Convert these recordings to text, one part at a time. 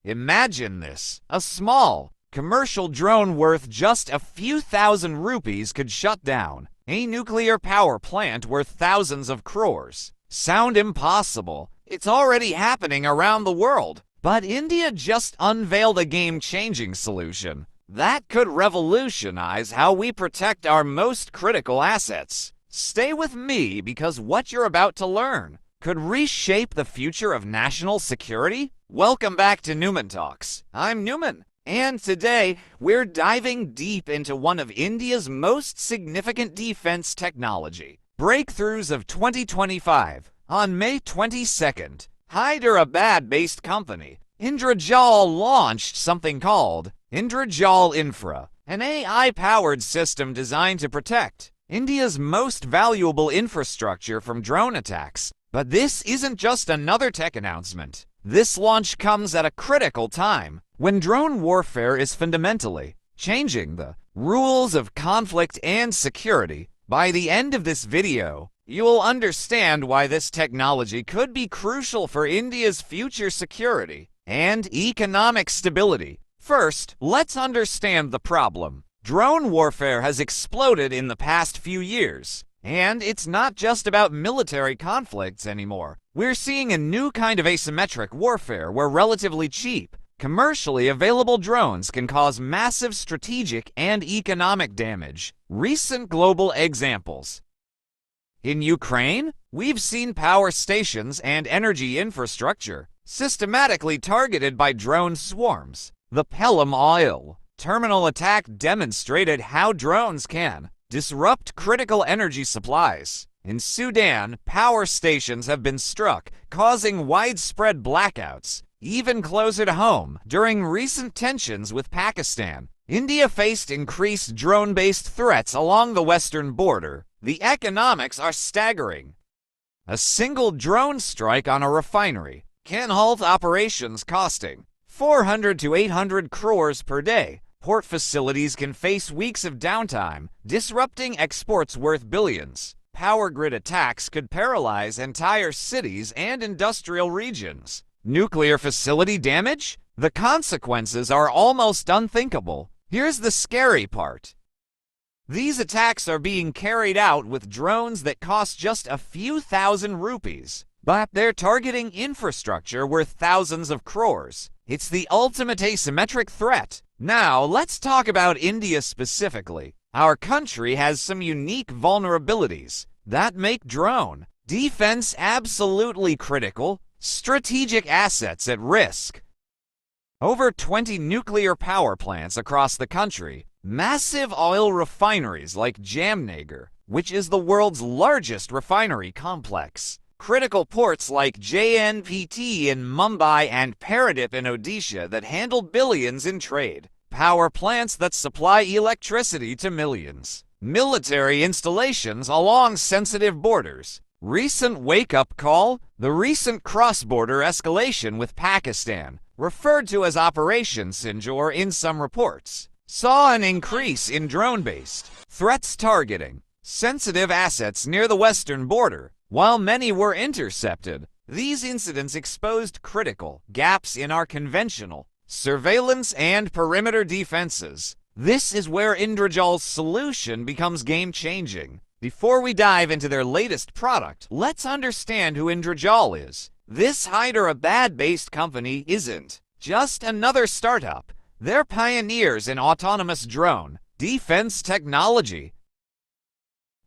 Imagine this. A small, commercial drone worth just a few thousand rupees could shut down a nuclear power plant worth thousands of crores. Sound impossible? It's already happening around the world. But India just unveiled a game-changing solution that could revolutionize how we protect our most critical assets. Stay with me because what you're about to learn could reshape the future of national security. Welcome back to Newman Talks. I'm Newman, and today we're diving deep into one of India's most significant defense technology breakthroughs of 2025. On May 22nd, Hyderabad-based company Indrajaal launched something called Indrajaal Infra, an AI-powered system designed to protect India's most valuable infrastructure from drone attacks. But this isn't just another tech announcement. This launch comes at a critical time when drone warfare is fundamentally changing the rules of conflict and security. By the end of this video, you will understand why this technology could be crucial for India's future security and economic stability. First, let's understand the problem. Drone warfare has exploded in the past few years, and it's not just about military conflicts anymore. We're seeing a new kind of asymmetric warfare where relatively cheap, commercially available drones can cause massive strategic and economic damage. Recent global examples. In Ukraine, we've seen power stations and energy infrastructure systematically targeted by drone swarms. The Pelham oil terminal attack demonstrated how drones can disrupt critical energy supplies. In Sudan, power stations have been struck, causing widespread blackouts. Even closer to home, during recent tensions with Pakistan, India faced increased drone-based threats along the western border. The economics are staggering. A single drone strike on a refinery can halt operations costing 400 to 800 crores per day. Port facilities can face weeks of downtime, disrupting exports worth billions. Power grid attacks could paralyze entire cities and industrial regions. Nuclear facility damage? The consequences are almost unthinkable. Here's the scary part. These attacks are being carried out with drones that cost just a few thousand rupees, but they're targeting infrastructure worth thousands of crores. It's the ultimate asymmetric threat. Now, let's talk about India specifically. Our country has some unique vulnerabilities that make drone defense absolutely critical. Strategic assets at risk. Over 20 nuclear power plants across the country, massive oil refineries like Jamnagar, which is the world's largest refinery complex, critical ports like JNPT in Mumbai and Paradip in Odisha that handle billions in trade, power plants that supply electricity to millions, military installations along sensitive borders. Recent wake-up call? The recent cross-border escalation with Pakistan, referred to as Operation Sinjoor in some reports, saw an increase in drone-based threats targeting sensitive assets near the western border. While many were intercepted, these incidents exposed critical gaps in our conventional surveillance and perimeter defenses. This is where Indrajaal's solution becomes game-changing. Before we dive into their latest product, let's understand who Indrajaal is. This Hyderabad-based company isn't just another startup. They're pioneers in autonomous drone defense technology.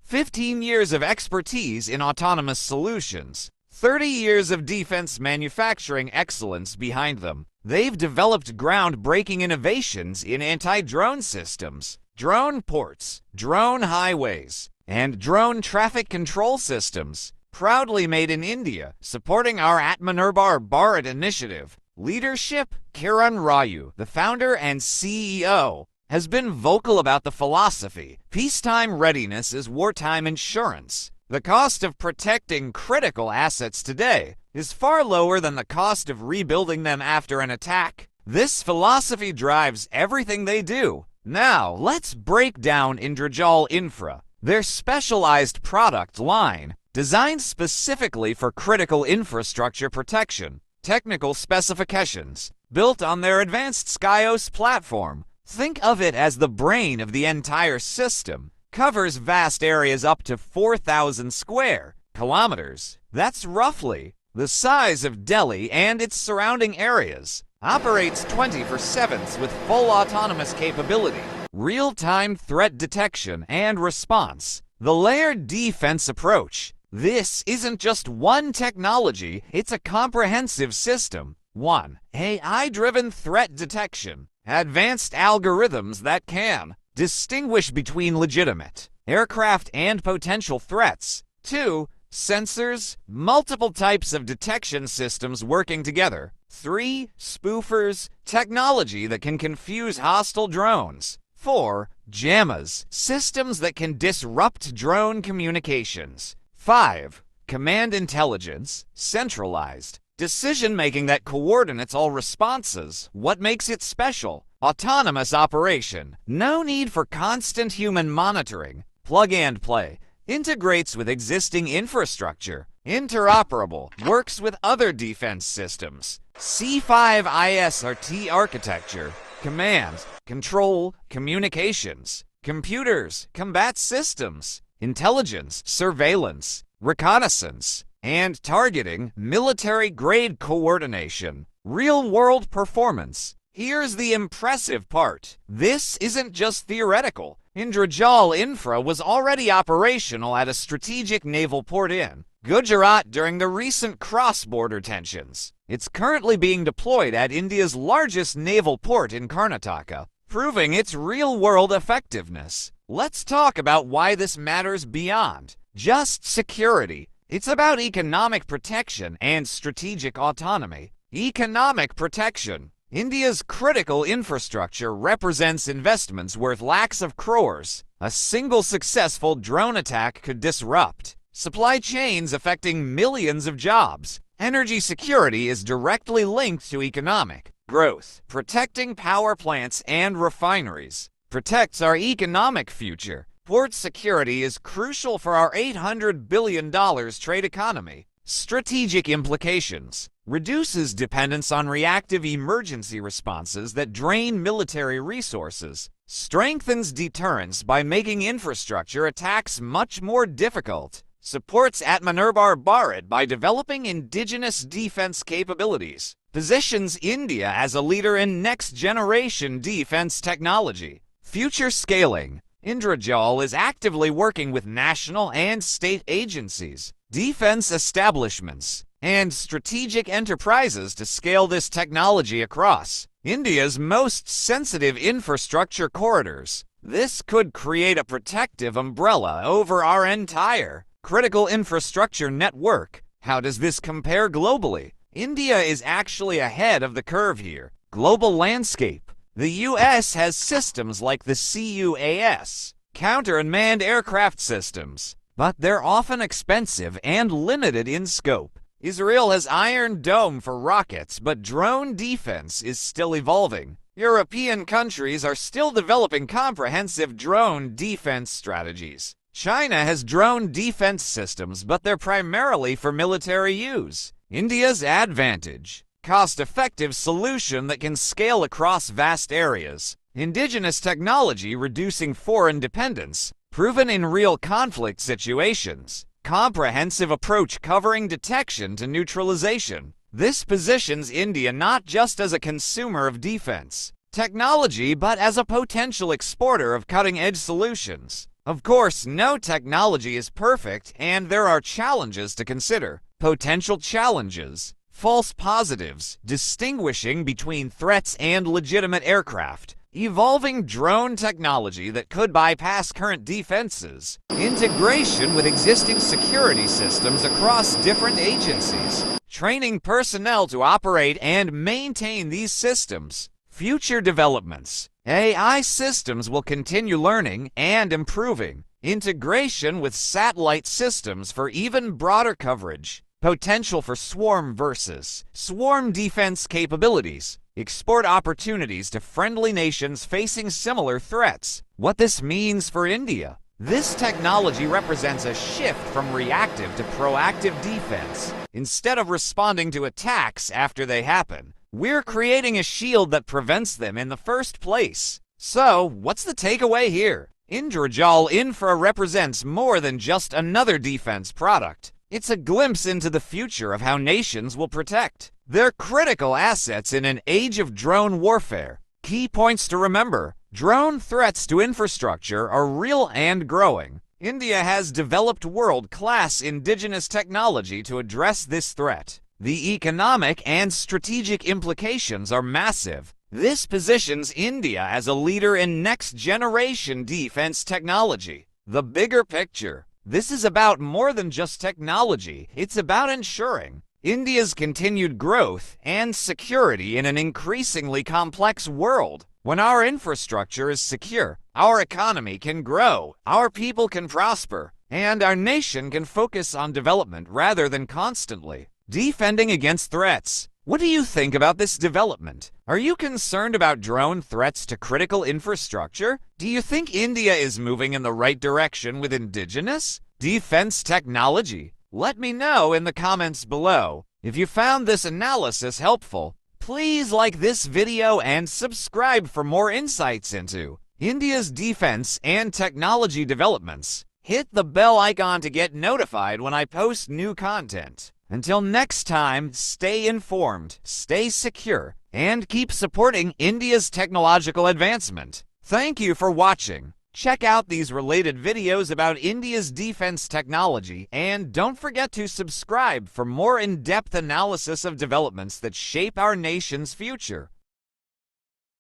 15 years of expertise in autonomous solutions, 30 years of defense manufacturing excellence behind them. They've developed groundbreaking innovations in anti-drone systems, drone ports, drone highways, and drone traffic control systems, proudly made in India, supporting our Atmanirbhar Bharat initiative. Leadership? Kiran Raju, the founder and CEO, has been vocal about the philosophy. Peacetime readiness is wartime insurance. The cost of protecting critical assets today is far lower than the cost of rebuilding them after an attack. This philosophy drives everything they do. Now, let's break down Indrajaal Infra, their specialized product line, designed specifically for critical infrastructure protection. Technical specifications. built on their advanced SkyOS platform. Think of it as the brain of the entire system. Covers vast areas up to 4,000 square kilometers. That's roughly the size of Delhi and its surrounding areas. Operates 24/7 with full autonomous capability, real-time threat detection and response. The layered defense approach. This isn't just one technology, it's a comprehensive system. 1. AI-driven threat detection. Advanced algorithms that can distinguish between legitimate aircraft and potential threats. 2. Sensors, multiple types of detection systems working together. 3. Spoofers, technology that can confuse hostile drones. 4. JAMAs, systems that can disrupt drone communications. 5. Command intelligence, centralized decision-making that coordinates all responses. What makes it special? Autonomous operation. No need for constant human monitoring. Plug and play. Integrates with existing infrastructure. Interoperable. Works with other defense systems. C5ISRT architecture. Command, control, communications. Computers, combat systems. Intelligence, surveillance, reconnaissance, and targeting, military-grade coordination. Real-world performance. Here's the impressive part. This isn't just theoretical. Indrajaal Infra was already operational at a strategic naval port in Gujarat during the recent cross-border tensions. It's currently being deployed at India's largest naval port in Karnataka, proving its real-world effectiveness. Let's talk about why this matters beyond just security. It's about economic protection and strategic autonomy. Economic protection. India's critical infrastructure represents investments worth lakhs of crores. A single successful drone attack could disrupt supply chains affecting millions of jobs. Energy security is directly linked to economic growth. Protecting power plants and refineries protects our economic future. Port security is crucial for our $800 billion trade economy. Strategic implications. Reduces dependence on reactive emergency responses that drain military resources. Strengthens deterrence by making infrastructure attacks much more difficult. Supports Atmanirbhar Bharat by developing indigenous defense capabilities. Positions India as a leader in next-generation defense technology. Future scaling. Indrajaal is actively working with national and state agencies, defense establishments, and strategic enterprises to scale this technology across India's most sensitive infrastructure corridors. This could create a protective umbrella over our entire critical infrastructure network. How does this compare globally? India is actually ahead of the curve here. Global landscape. The U.S. has systems like the CUAS, counter and manned aircraft systems, but they're often expensive and limited in scope. Israel has Iron Dome for rockets, but drone defense is still evolving. European countries are still developing comprehensive drone defense strategies. China has drone defense systems, but they're primarily for military use. India's advantage. Cost-effective solution that can scale across vast areas. Indigenous technology reducing foreign dependence, proven in real conflict situations. Comprehensive approach covering detection to neutralization. This positions India not just as a consumer of defense technology, but as a potential exporter of cutting-edge solutions. Of course, no technology is perfect, and there are challenges to consider. Potential challenges. False positives, distinguishing between threats and legitimate aircraft. Evolving drone technology that could bypass current defenses. Integration with existing security systems across different agencies. Training personnel to operate and maintain these systems. Future developments. AI systems will continue learning and improving. Integration with satellite systems for even broader coverage. Potential for swarm versus swarm defense capabilities. Export opportunities to friendly nations facing similar threats. What this means for India. This technology represents a shift from reactive to proactive defense. Instead of responding to attacks after they happen, we're creating a shield that prevents them in the first place. So, what's the takeaway here? Indrajaal Infra represents more than just another defense product. It's a glimpse into the future of how nations will protect their critical assets in an age of drone warfare. Key points to remember: drone threats to infrastructure are real and growing. India has developed world-class indigenous technology to address this threat. The economic and strategic implications are massive. This positions India as a leader in next-generation defense technology. The bigger picture: this is about more than just technology. It's about ensuring India's continued growth and security in an increasingly complex world. When our infrastructure is secure, our economy can grow, our people can prosper, and our nation can focus on development rather than constantly defending against threats. What do you think about this development? Are you concerned about drone threats to critical infrastructure? Do you think India is moving in the right direction with indigenous defense technology? Let me know in the comments below. If you found this analysis helpful, please like this video and subscribe for more insights into India's defense and technology developments. Hit the bell icon to get notified when I post new content. Until next time, stay informed, stay secure, and keep supporting India's technological advancement. Thank you for watching. Check out these related videos about India's defense technology, and don't forget to subscribe for more in-depth analysis of developments that shape our nation's future.